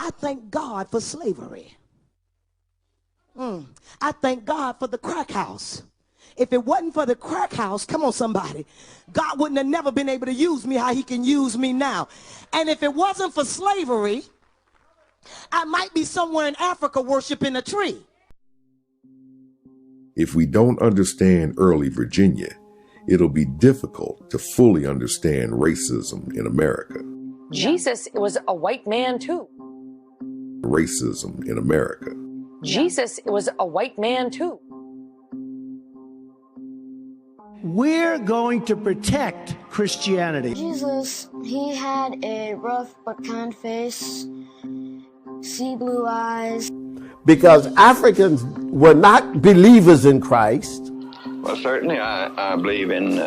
I thank God for slavery. I thank God for the crack house. If it wasn't for the crack house, come on somebody, God wouldn't have never been able to use me how he can use me now. And if it wasn't for slavery, I might be somewhere in Africa worshiping a tree. If we don't understand early Virginia, it'll be difficult to fully understand racism in America. Jesus was a white man too. Racism in America. Jesus was a white man too. We're going to protect Christianity. Jesus, he had a rough but kind face, sea blue eyes. Because Africans were not believers in Christ. Well, certainly I believe in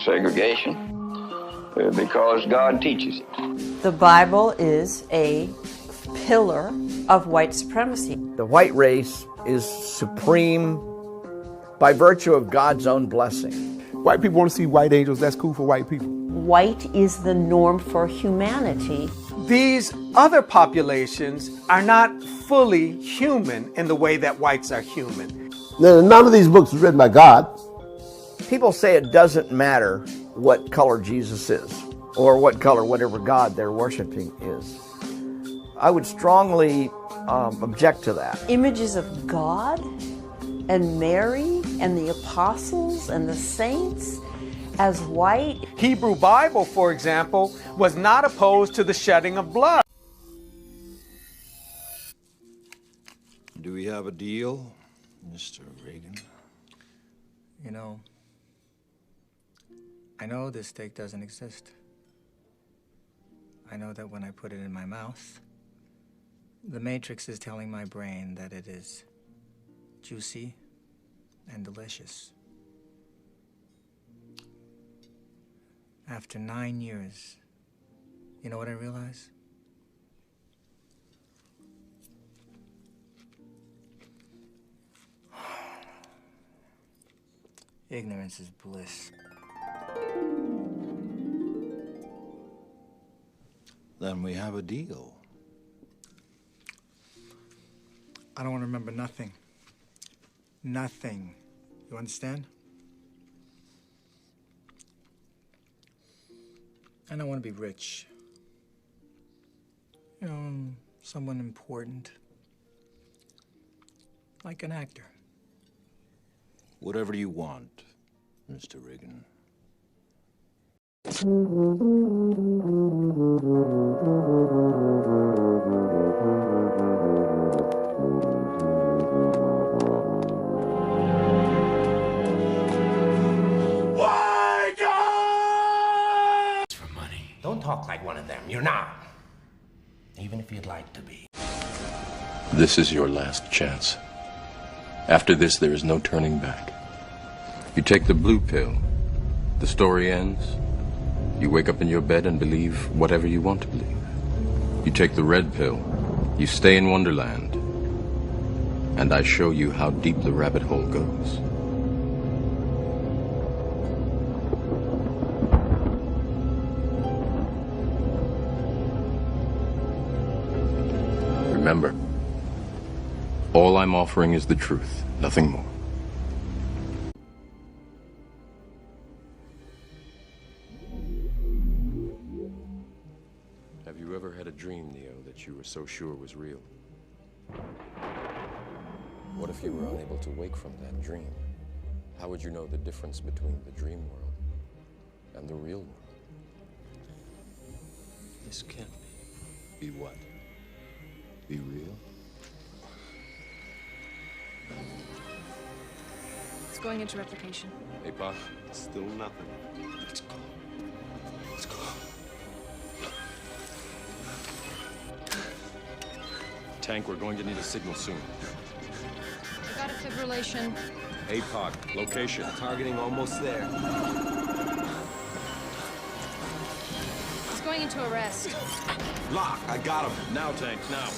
segregation because God teaches it. The Bible is a pillar of white supremacy. The white race is supreme by virtue of God's own blessing. White people want to see white angels. That's cool for white people. White is the norm for humanity. These other populations are not fully human in the way that whites are human. None of these books were written by God. People say it doesn't matter what color Jesus is or what color whatever God they're worshiping is. I would strongly object to that. Images of God and Mary and the apostles and the saints as white. Hebrew Bible, for example, was not opposed to the shedding of blood. Do we have a deal, Mr. Reagan? You know, I know this steak doesn't exist. I know that when I put it in my mouth, the Matrix is telling my brain that it is juicy and delicious. After 9 years, you know what I realize? Ignorance is bliss. Then we have a deal. I don't want to remember nothing. Nothing. You understand? And I want to be rich. You know, someone important. Like an actor. Whatever you want, Mr. Reagan. Don't talk like one of them. You're not. Even if you'd like to be. This is your last chance. After this, there is no turning back. You take the blue pill. The story ends. You wake up in your bed and believe whatever you want to believe. You take the red pill. You stay in Wonderland. And I show you how deep the rabbit hole goes. Remember, all I'm offering is the truth, nothing more. Have you ever had a dream, Neo, that you were so sure was real? What if you were unable to wake from that dream? How would you know the difference between the dream world and the real world? This can't be. Be what? Be real? It's going into replication. Hey, Pop. Still nothing. Let's go. Let's go. Tank, we're going to need a signal soon. I got a fibrillation. APOC, location. Targeting almost there. He's going into arrest. Lock, I got him. Now, Tank, now.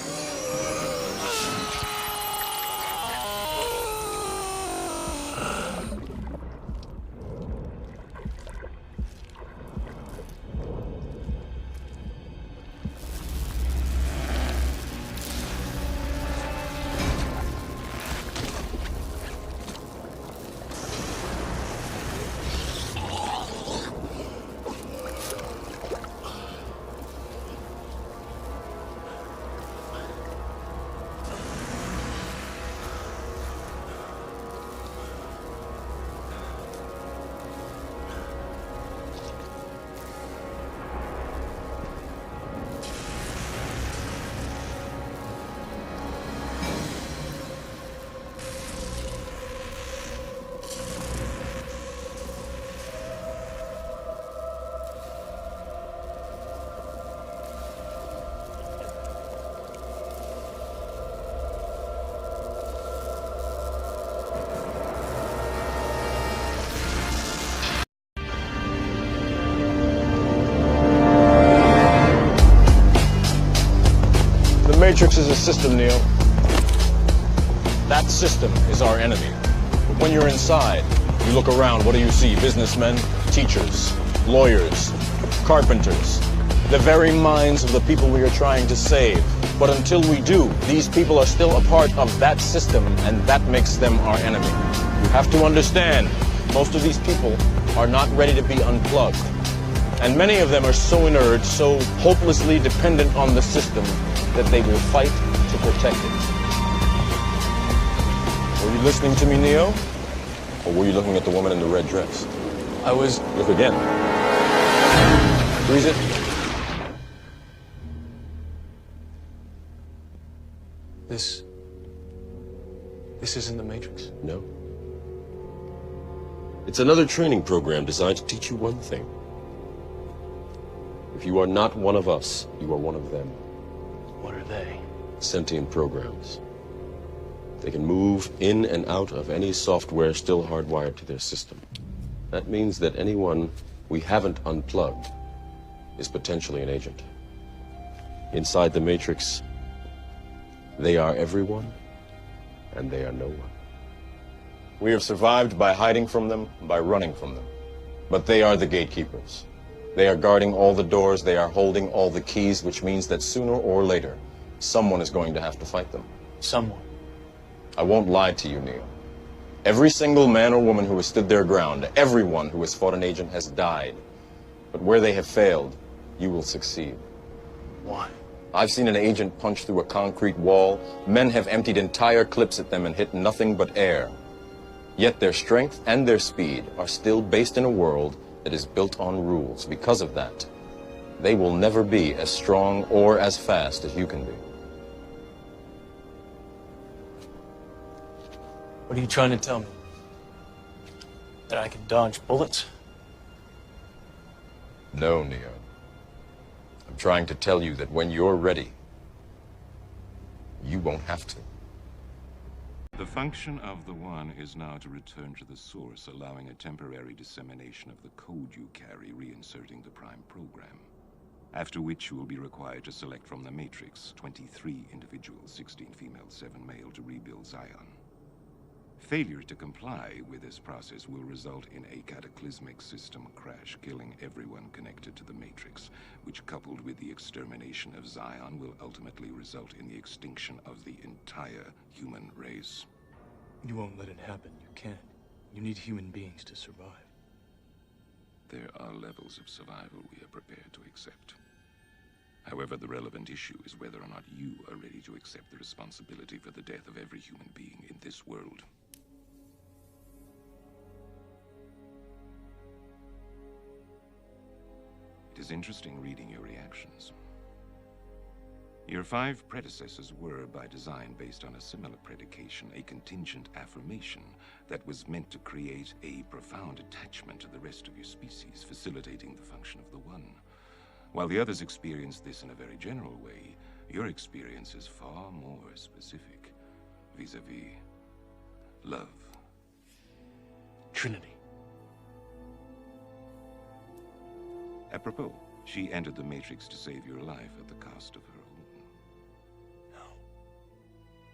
Matrix is a system, Neo. That system is our enemy. But when you're inside, you look around, what do you see? Businessmen, teachers, lawyers, carpenters, the very minds of the people we are trying to save. But until we do, these people are still a part of that system, and that makes them our enemy. You have to understand, most of these people are not ready to be unplugged. And many of them are so inert, so hopelessly dependent on the system, that they will fight to protect it. Were you listening to me, Neo? Or were you looking at the woman in the red dress? I was... Look again. Freeze it. This isn't the Matrix. No. It's another training program designed to teach you one thing. If you are not one of us, you are one of them. What are they? Sentient programs. They can move in and out of any software still hardwired to their system. That means that anyone we haven't unplugged is potentially an agent. Inside the Matrix, they are everyone, and they are no one. We have survived by hiding from them, by running from them. But they are the gatekeepers. They are guarding all the doors, they are holding all the keys, which means that sooner or later, someone is going to have to fight them. Someone. I won't lie to you, Neo. Every single man or woman who has stood their ground, everyone who has fought an agent has died. But where they have failed, you will succeed. Why? I've seen an agent punch through a concrete wall. Men have emptied entire clips at them and hit nothing but air. Yet their strength and their speed are still based in a world that is built on rules. Because of that, they will never be as strong or as fast as you can be. What are you trying to tell me? That I can dodge bullets? No, Neo. I'm trying to tell you that when you're ready, you won't have to. The function of the One is now to return to the source, allowing a temporary dissemination of the code you carry, reinserting the Prime program. After which you will be required to select from the Matrix 23 individuals, 16 female, 7 male, to rebuild Zion. Failure to comply with this process will result in a cataclysmic system crash, killing everyone connected to the Matrix, which, coupled with the extermination of Zion, will ultimately result in the extinction of the entire human race. You won't let it happen. You can't. You need human beings to survive. There are levels of survival we are prepared to accept. However, the relevant issue is whether or not you are ready to accept the responsibility for the death of every human being in this world. It is interesting reading your reactions. Your 5 predecessors were, by design, based on a similar predication, a contingent affirmation that was meant to create a profound attachment to the rest of your species, facilitating the function of the One. While the others experienced this in a very general way, your experience is far more specific, vis-a-vis love. Trinity. Apropos, she entered the Matrix to save your life at the cost of her own. No.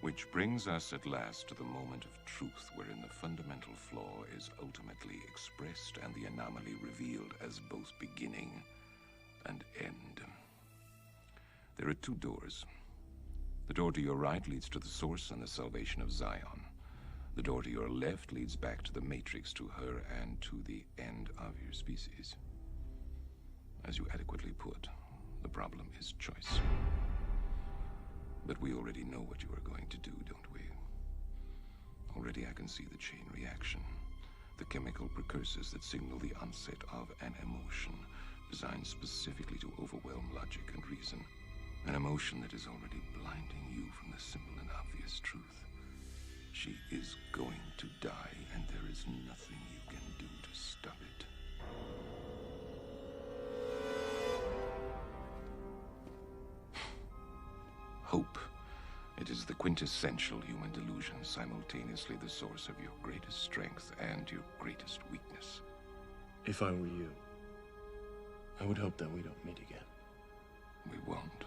Which brings us at last to the moment of truth, wherein the fundamental flaw is ultimately expressed and the anomaly revealed as both beginning and end. There are 2 doors. The door to your right leads to the source and the salvation of Zion. The door to your left leads back to the Matrix, to her, and to the end of your species. As you adequately put, the problem is choice. But we already know what you are going to do, don't we? Already I can see the chain reaction, the chemical precursors that signal the onset of an emotion designed specifically to overwhelm logic and reason. An emotion that is already blinding you from the simple and obvious truth. She is going to die, and there is nothing you can do to stop it. Hope. It is the quintessential human delusion, simultaneously the source of your greatest strength and your greatest weakness. If I were you, I would hope that we don't meet again. We won't.